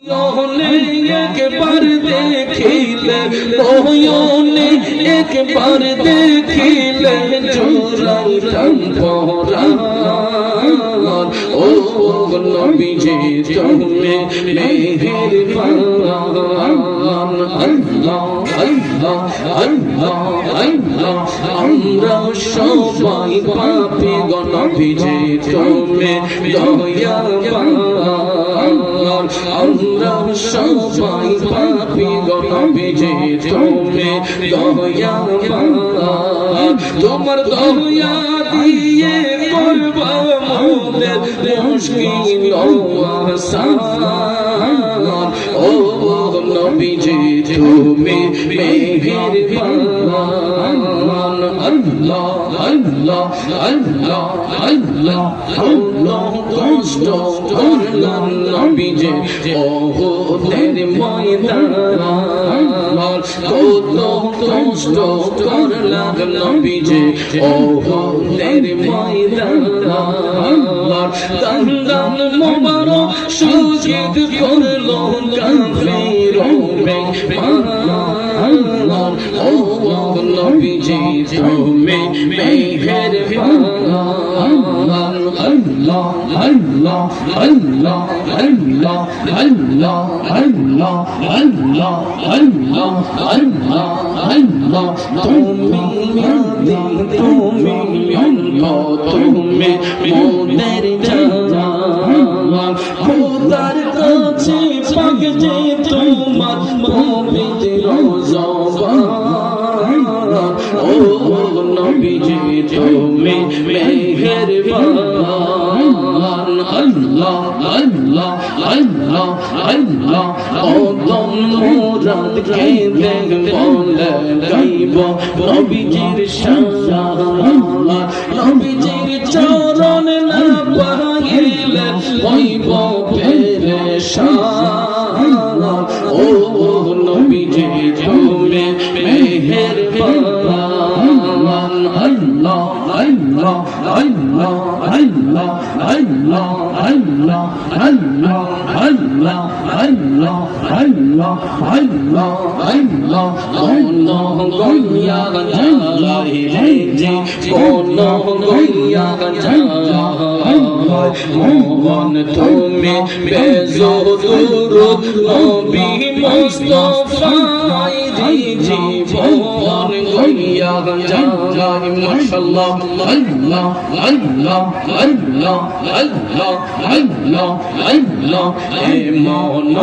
एक बार देखिले ओयोने एक बार देखिले जोराई टंपोरा ओ नबी जी तुम्हें मेहरबान अल्लाह अल्लाह अल्लाह अल्लाह আমরা সবাই পাপী গো নবী জি তুমি দয়াবান আমরা সবাই পাপী গো নবী জি তুমি দয়াবান তোমার দয়া দিয়ে করব মোদের মুশকিল আসান ও নবী জি তুমি মেহেরবান আল্লাহ আল্লাহ আল্লাহ আল্লাহ আল্লাহ কষ্ট করলাম নবী জি ওহুদের ময়দান কত কষ্ট করলাম নবী জি ওহুদের ময়দান দন্দন মোবারক শহীদ করলো কাফির ও নবী জি তুমি মেহেরবান আল্লাহ আল্লাহ আল্লাহ আল্লাহ আল্লাহ আল্লাহ আল্লাহ আল্লাহ আল্লাহ আল্লাহ তুমি নবী তুমি অন্তর তুমি মোদের জান খোদার কাছে পাক যে তোমার পবিত্র জবান ও নবী জি তুমি মেহেরবান আল্লাহ আল্লাহ আল্লাহ আল্লাহ কদম মুরাদ কে দেখ বলে গাইব নবীজির শান নবীজির চরণ না পাইলে হইব পেরেশান ও নবীজি তুমি মেহেরবান আল্লাহ আল্লাহ আল্লাহ আল্লাহ আল্লাহ আল্লাহ আল্লাহ আল্লাহ আল্লাহ আল্লাহ আল্লাহ আল্লাহ কোন গইয়া জালাইলে যে কোন গইয়া জালাইলে মোহন তুমি বেজুদুর নবী মুস্তাফা জীবন গইয়া জালাই মাশাআল্লাহ আল্লাহ আল্লাহ আল্লাহ আল্লাহ আল্লাহ আল্লাহ এ মন